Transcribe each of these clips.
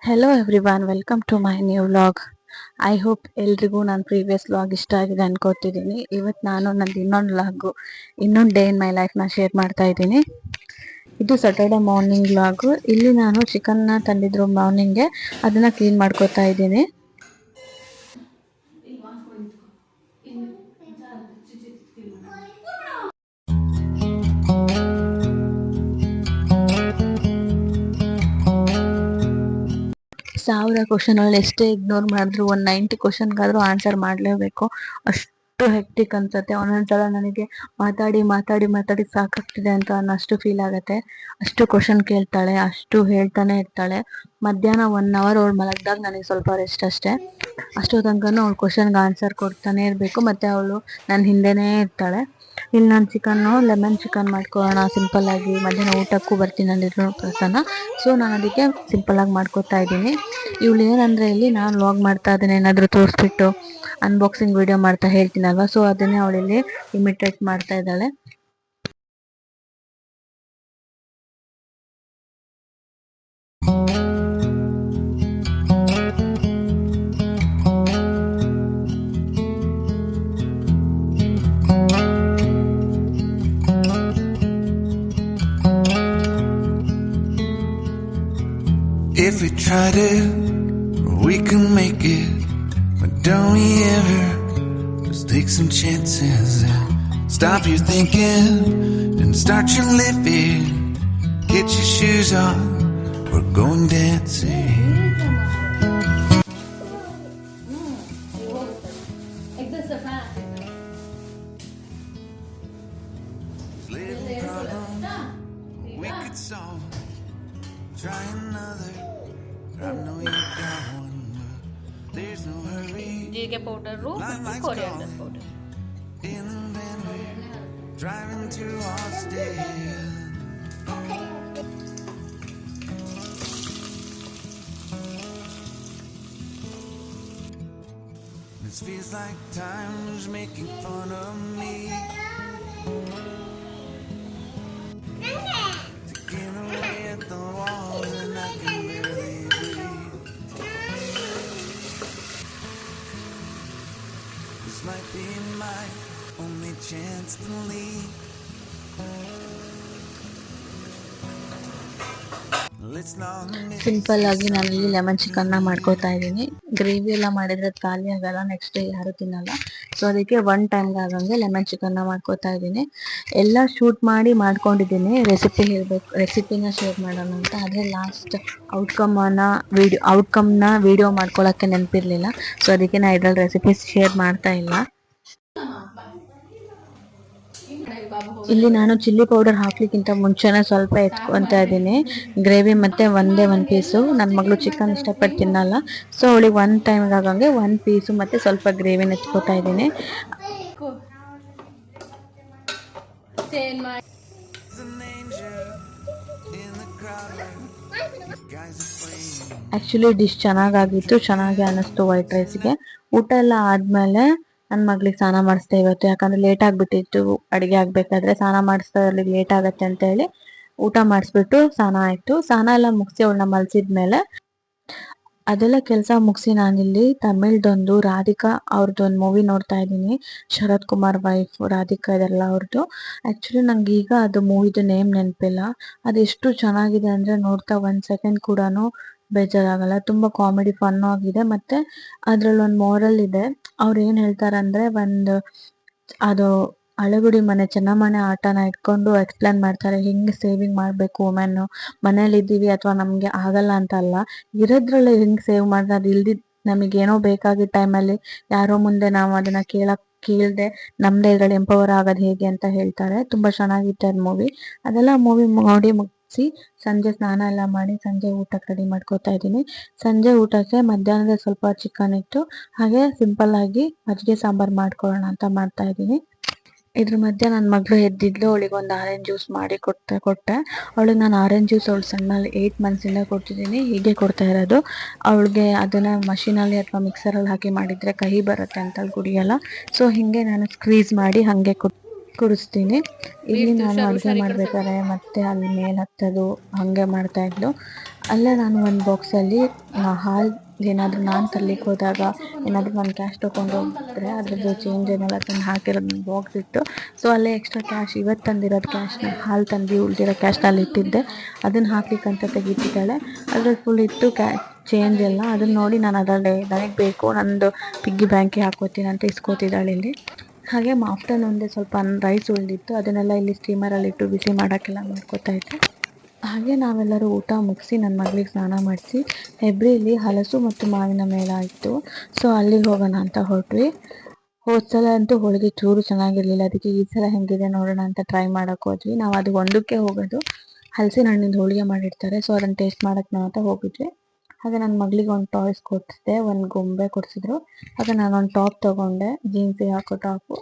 Hello everyone, welcome to my new vlog. I hope ಎಲ್ರಿಗೂ ನನ್ನ previous vlog ಇಷ್ಟ ಆಗಿದೆ ಅನ್ಕೋತಿದ್ದೀನಿ. ಇವತ್ತು ನಾನು ನಂದು ಇನ್ನೊಂದು ಡೇ ಇನ್ ಮೈ ಲೈಫ್ನ ಶೇರ್ ಮಾಡ್ತಾ ಇದ್ದೀನಿ. ಇದು ಸ್ಯಾಟರ್ಡೆ ಮಾರ್ನಿಂಗ್ ವ್ಲಾಗು. ಇಲ್ಲಿ ನಾನು ಚಿಕನ್ನ ತಂದಿದ್ರು ಮಾರ್ನಿಂಗ್ಗೆ, ಅದನ್ನು ಕ್ಲೀನ್ ಮಾಡ್ಕೋತಾ ಇದ್ದೀನಿ. ಸಾವಿರ ಕ್ವಶನಲ್ಲಿ ಎಷ್ಟೇ ಇಗ್ನೋರ್ ಮಾಡಿದ್ರು ಒಂದು 90 ಕ್ವಶನ್ಗಾದರೂ ಆನ್ಸರ್ ಮಾಡಲೇಬೇಕು. ಅಷ್ಟು ಹೆಕ್ಟಿಕ್ ಅನ್ಸುತ್ತೆ. ಒಂದೊಂದ್ಸಲ ನನಗೆ ಮಾತಾಡಿ ಮಾತಾಡಿ ಮಾತಾಡಿ ಸಾಕಾಗ್ತಿದೆ ಅಂತ ಅನ್ನೋಷ್ಟು ಫೀಲ್ ಆಗುತ್ತೆ. ಅಷ್ಟು ಕ್ವಶನ್ ಕೇಳ್ತಾಳೆ, ಅಷ್ಟು ಹೇಳ್ತಾನೆ ಇರ್ತಾಳೆ. ಮಧ್ಯಾಹ್ನ 1 ಅವರ್ ಅವಳು ಮಲಗಿದಾಗ ನನಗೆ ಸ್ವಲ್ಪ ರೆಸ್ಟ್ ಅಷ್ಟೇ. ಅಷ್ಟೋ ತನಕನೂ ಅವಳು ಕ್ವಶನ್ಗೆ ಆನ್ಸರ್ ಕೊಡ್ತಾನೆ ಇರಬೇಕು. ಮತ್ತು ಅವಳು ನನ್ನ ಹಿಂದೆನೇ ಇರ್ತಾಳೆ. ಇಲ್ಲಿ ನಾನು ಲೆಮನ್ ಚಿಕನ್ ಮಾಡ್ಕೊಳ್ಳೋಣ ಸಿಂಪಲ್ಲಾಗಿ, ಮಧ್ಯಾಹ್ನ ಊಟಕ್ಕೂ ಬರ್ತೀನಿ ಅಂದಿದ್ರು ಪ್ರಸನ್ನ. ಸೊ ನಾನು ಅದಕ್ಕೆ ಸಿಂಪಲ್ಲಾಗಿ ಮಾಡ್ಕೋತಾ ಇದ್ದೀನಿ. ಇವಳು ಏನಂದರೆ, ಇಲ್ಲಿ ನಾನು ವ್ಲಾಗ್ ಮಾಡ್ತಾ ಇದ್ದೀನಿ ಏನಾದರೂ ತೋರಿಸ್ಬಿಟ್ಟು ಅನ್ಬಾಕ್ಸಿಂಗ್ ವಿಡಿಯೋ ಮಾಡ್ತಾ ಹೇಳ್ತೀನಲ್ವ, ಸೊ ಅದನ್ನೇ ಅವಳಿಲ್ಲಿ ಇಮಿಟೇಟ್ ಮಾಡ್ತಾ ಇದ್ದಾಳೆ. If we tried it, we can make it. But don't we ever just take some chances and stop your thinking and start your living. Get your shoes on, we're going dancing. Living problems we could solve. Try another. I know you got one, but there's no hurry. ಜೀರಿಗೆ powder, coriander powder. In the van we're driving to Austin. This feels like time's making fun of me. Taking away at the walls and I can barely breathe. This might be my only chance to leave. Let's not miss. Simple ಆಗಿ ನಾನಿಲ್ಲಿ lemon ಚಿಕನ್ನ ಮಾಡ್ಕೋತಾ ಇದ್ದೀನಿ. Gravy ಎಲ್ಲ ಮಾಡಿದ್ರೆ ಅದು ಖಾಲಿ ಆಗಲ್ಲ, next day ಯಾರು ತಿನ್ನಲ್ಲ. ಸೊ ಅದಕ್ಕೆ 1 ಟೈಮ್ಗೆ ಆಗಂಗೆ ಲೆಮನ್ ಚಿಕನ್ನ ಮಾಡ್ಕೋತಾ ಇದ್ದೀನಿ. ಎಲ್ಲ ಶೂಟ್ ಮಾಡಿ ಮಾಡ್ಕೊಂಡಿದ್ದೀನಿ, ರೆಸಿಪಿನ ಶೇರ್ ಮಾಡೋಣ ಅಂತ. ಆದರೆ ಲಾಸ್ಟ್ ಔಟ್ಕಮ್ನ ವಿಡಿಯೋ ಮಾಡ್ಕೊಳ್ಳೋಕ್ಕೆ ನೆನಪಿರಲಿಲ್ಲ. ಸೊ ಅದಕ್ಕೆ ನಾನು ಇದರಲ್ಲಿ ರೆಸಿಪಿ ಶೇರ್ ಮಾಡ್ತಾ ಇಲ್ಲ. ಇಲ್ಲಿ ನಾನು ಚಿಲ್ಲಿ ಪೌಡರ್ ಹಾಕ್ಲಿಕ್ಕಿಂತ ಮುಂಚೆನೇ ಸ್ವಲ್ಪ ಎತ್ಕೊತಾ ಇದ್ದೀನಿ ಗ್ರೇವಿ. ಮತ್ತೆ ಒಂದೇ 1 ಪೀಸು, ನನ್ನ ಮಗಳು ಚಿಕನ್ ಇಷ್ಟಪಟ್ಟು ತಿನ್ನಲ್ಲ. ಸೊ ಅವಳಿಗೆ 1 ಟೈಮ್ಗೆ ಆಗಂಗೆ 1 ಪೀಸು ಮತ್ತು ಸ್ವಲ್ಪ ಗ್ರೇವಿನ ಎತ್ಕೋತಾ ಇದ್ದೀನಿ. ಆ್ಯಕ್ಚುಲಿ ಡಿಶ್ ಚೆನ್ನಾಗಾಗಿತ್ತು, ಚೆನ್ನಾಗಿ ಅನ್ನಿಸ್ತು ವೈಟ್ ರೈಸ್ಗೆ. ಊಟ ಎಲ್ಲ ಆದಮೇಲೆ ನನ್ನ ಮಗಳಿಗೆ ಸ್ನಾನ ಮಾಡಿಸ್ದೆ ಇವತ್ತು. ಯಾಕಂದರೆ ಲೇಟ್ ಆಗಿಬಿಟ್ಟಿತ್ತು ಅಡುಗೆ ಆಗಬೇಕಾದ್ರೆ. ಸ್ನಾನ ಮಾಡಿಸ್ತಾ ಇರಲಿಕ್ಕೆ ಲೇಟ್ ಆಗುತ್ತೆ ಅಂತ ಹೇಳಿ ಊಟ ಮಾಡಿಸ್ಬಿಟ್ಟು ಸ್ನಾನ ಆಯಿತು. ಸ್ನಾನ ಎಲ್ಲ ಮುಗಿಸಿ ಅವಳನ್ನ ಮಲಸಿದ್ಮೇಲೆ ಅದೆಲ್ಲ ಕೆಲಸ ಮುಗಿಸಿ ನಾನಿಲ್ಲಿ ತಮಿಳ್ದೊಂದು ರಾಧಿಕಾ ಅವ್ರದ್ದೊಂದು ಮೂವಿ ನೋಡ್ತಾ ಇದ್ದೀನಿ. ಶರತ್ ಕುಮಾರ್ ವೈಫ್ ರಾಧಿಕಾ ಇದೆಲ್ಲ ಅವ್ರದ್ದು. ಆ್ಯಕ್ಚುಲಿ ನಂಗೆ ಈಗ ಅದು ಮೂವಿದು ನೇಮ್ ನೆನಪಿಲ್ಲ. ಅದೆಷ್ಟು ಚೆನ್ನಾಗಿದೆ ಅಂದರೆ ನೋಡ್ತಾ 1 ಸೆಕೆಂಡ್ ಕೂಡ ಬೇಜಾರಾಗಲ್ಲ. ತುಂಬ ಕಾಮಿಡಿ ಫನ್ನು ಆಗಿದೆ. ಮತ್ತು ಅದರಲ್ಲೊಂದು ಮಾರಲ್ ಇದೆ. ಅವ್ರು ಏನು ಹೇಳ್ತಾರಂದರೆ, ಅದು ಹಳೆಗುಡಿ ಮನೆ ಚೆನ್ನಮನೆ ಆಟನ ಇಟ್ಕೊಂಡು ಎಕ್ಸ್ಪ್ಲೇನ್ ಮಾಡ್ತಾರೆ, ಹೆಂಗೆ ಸೇವಿಂಗ್ ಮಾಡಬೇಕು ವುಮೆನ್ನು. ಮನೇಲಿದ್ದೀವಿ ಅಥವಾ ನಮಗೆ ಆಗಲ್ಲ ಅಂತ ಅಲ್ಲ, ಇರೋದ್ರಲ್ಲೇ ಹೆಂಗೆ ಸೇವ್ ಮಾಡಿದ್ರೆ ಅದು ಇಲ್ದಿದ್ದು ನಮಗೇನೋ ಬೇಕಾಗಿದ್ದ ಟೈಮಲ್ಲಿ ಯಾರೋ ಮುಂದೆ ನಾವು ಅದನ್ನು ಕೇಳದೆ ನಮ್ಮದೇ ಇದರಲ್ಲಿ ಎಂಪವರ್ ಆಗೋದು ಹೇಗೆ ಅಂತ ಹೇಳ್ತಾರೆ. ತುಂಬ ಚೆನ್ನಾಗಿತ್ತು ಅದು ಮೂವಿ. ಅದೆಲ್ಲ ಮೂವಿ ನೋಡಿ ಮುಗಿಸಿ ಸಂಜೆ ಸ್ನಾನ ಎಲ್ಲ ಮಾಡಿ ಸಂಜೆ ಊಟಕ್ಕೆ ರೆಡಿ ಮಾಡ್ಕೋತಾ ಇದ್ದೀನಿ. ಸಂಜೆ ಊಟಕ್ಕೆ ಮಧ್ಯಾಹ್ನದ ಸ್ವಲ್ಪ ಚಿಕನ್ ಇತ್ತು, ಹಾಗೆ ಸಿಂಪಲ್ಲಾಗಿ ಮಜ್ಜಿಗೆ ಸಾಂಬಾರು ಮಾಡ್ಕೊಳ್ಳೋಣ ಅಂತ ಮಾಡ್ತಾ ಇದ್ದೀನಿ. ಇದ್ರ ಮಧ್ಯೆ ನನ್ನ ಮಗಳು ಎದ್ದಿದ್ಲು, ಅವಳಿಗೆ ಒಂದು ಆರೆಂಜ್ ಜ್ಯೂಸ್ ಮಾಡಿ ಕೊಟ್ಟೆ. ಅವಳಿಗೆ ನಾನು ಆರೆಂಜ್ ಜ್ಯೂಸ್ ಅವಳು ಸಣ್ಣಲ್ಲಿ 8 ಮಂತ್ಸಿಂದ ಕೊಡ್ತಿದ್ದೀನಿ, ಹೀಗೆ ಕೊಡ್ತಾ ಇರೋದು. ಅವಳಿಗೆ ಅದನ್ನು ಮಷೀನಲ್ಲಿ ಅಥವಾ ಮಿಕ್ಸರಲ್ಲಿ ಹಾಕಿ ಮಾಡಿದರೆ ಕಹಿ ಬರುತ್ತೆ ಅಂತ ಅವಳು ಕುಡಿಯಲ್ಲ. ಸೊ ಹೀಗೆ ನಾನು ಸ್ಕ್ವೀಸ್ ಮಾಡಿ ಹಾಗೆ ಕುಡಿಸ್ತೀನಿ. ಇಲ್ಲಿ ನಾನು ಅಡುಗೆ ಮಾಡ್ಬೇಕಾದ್ರೆ ಮತ್ತೆ ಅಲ್ಲಿ ಮೇಲೆ ಹತ್ತೋದು ಹಾಗೆ ಮಾಡ್ತಾಯಿದ್ಲು. ಅಲ್ಲೇ ನಾನು ಒಂದು ಬಾಕ್ಸಲ್ಲಿ ಹಾಲು ಏನಾದರೂ ನಾನು ತರ್ಲಿಕ್ಕೆ ಹೋದಾಗ ಏನಾದರೂ ನಾನು ಕ್ಯಾಶ್ ತೊಗೊಂಡು ಹೋಗಿದ್ರೆ ಅದ್ರದ್ದು ಚೇಂಜ್ ಏನೆಲ್ಲ ತಂದು ಹಾಕಿರೋದು ಬಾಕ್ಸ್ ಇಟ್ಟು, ಸೊ ಅಲ್ಲೇ ಎಕ್ಸ್ಟ್ರಾ ಕ್ಯಾಶ್ ಇವತ್ತು ತಂದಿರೋದು ಕ್ಯಾಶ್ನ ಹಾಲು ತಂದು ಉಳಿದಿರೋ ಕ್ಯಾಶ್ನ ಅಲ್ಲಿ ಇಟ್ಟಿದ್ದೆ. ಅದನ್ನು ಹಾಕ್ಲಿಕ್ಕಂತ ತೆಗಿತಿದ್ದಾಳೆ. ಅದ್ರಲ್ಲಿ ಫುಲ್ ಇತ್ತು ಚೇಂಜ್ ಎಲ್ಲ. ಅದನ್ನು ನೋಡಿ ನಾನು ಅದರಲ್ಲಿ ನನಗೆ ಬೇಕು ನಂದು ಪಿಗ್ಗಿ ಬ್ಯಾಂಕಿಗೆ ಹಾಕೋತೀನಿ ಅಂತ ಇಸ್ಕೋತಿದ್ದಾಳೆ ಇಲ್ಲಿ. ಹಾಗೆ ಆಫ್ಟರ್ನೂನ್ಗೆ ಸ್ವಲ್ಪ ರೈಸ್ ಉಳಿದಿತ್ತು, ಅದನ್ನೆಲ್ಲ ಇಲ್ಲಿ ಸ್ಟೀಮರಲ್ಲಿ ಇಟ್ಟು ಬಿಸಿ ಮಾಡೋಕ್ಕೆಲ್ಲ ಮಾಡ್ಕೋತಾ ಇದ್ದೆ. ಹಾಗೆ ನಾವೆಲ್ಲರೂ ಊಟ ಮುಗಿಸಿ ನನ್ನ ಮಗಳಿಗೆ ಸ್ನಾನ ಮಾಡಿಸಿ ಹೆಬ್ರಿಲಿ ಹಲಸು ಮತ್ತು ಮಾವಿನ ಮೇಳ ಇತ್ತು, ಸೊ ಅಲ್ಲಿಗೆ ಹೋಗೋಣ ಅಂತ ಹೊರಟ್ವಿ. ಹೋದ ಸಲ ಅಂತೂ ಹೋಳಿಗೆ ಚೂರು ಚೆನ್ನಾಗಿರಲಿಲ್ಲ, ಅದಕ್ಕೆ ಈ ಸಲ ಹೆಂಗಿದೆ ನೋಡೋಣ ಅಂತ ಟ್ರೈ ಮಾಡೋಕೆ ಹೋದ್ವಿ. ನಾವು ಅದು ಒಂದಕ್ಕೆ ಹೋಗೋದು, ಹಲಸಿನ ಹಣ್ಣಿಂದ ಹೋಳಿಗೆ ಮಾಡಿರ್ತಾರೆ, ಸೊ ಅದನ್ನು ಟೇಸ್ಟ್ ಮಾಡೋಕ್ಕೆ ನಾವು ಅಂತ ಹೋಗಿದ್ವಿ. ಹಾಗೆ ನನ್ನ ಮಗಳಿಗೆ ಒಂದು ಟಾಯ್ಸ್ ಕೊಡಿಸಿದೆ, ಒಂದು ಗೊಂಬೆ ಕೊಡಿಸಿದ್ರು. ಹಾಗೆ ನಾನೊಂದು ಟಾಪ್ ತೊಗೊಂಡೆ, ಜೀನ್ಸಿಗೆ ಹಾಕೋ ಟಾಪು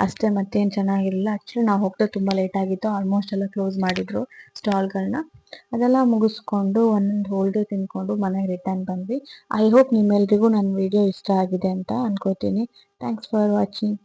ಅಷ್ಟೇ, ಮತ್ತೇನು ಚೆನ್ನಾಗಿರಲಿಲ್ಲ. ಆ್ಯಕ್ಚುಲಿ ನಾವು ಹೋಗ್ತಾ ತುಂಬ ಲೇಟ್ ಆಗಿತ್ತು, ಆಲ್ಮೋಸ್ಟ್ ಎಲ್ಲ ಕ್ಲೋಸ್ ಮಾಡಿದರು ಸ್ಟಾಲ್ಗಳನ್ನ. ಅದೆಲ್ಲ ಮುಗಿಸ್ಕೊಂಡು ಒಂದೊಂದು ಹೋಳಿಗೆ ತಿಂದ್ಕೊಂಡು ಮನೆಗೆ ರಿಟರ್ನ್ ಬಂದ್ವಿ. ಐ ಹೋಪ್ ನಿಮ್ಮೆಲ್ರಿಗೂ ನನ್ನ ವಿಡಿಯೋ ಇಷ್ಟ ಆಗಿದೆ ಅಂತ ಅನ್ಕೋತೀನಿ. Thanks for watching.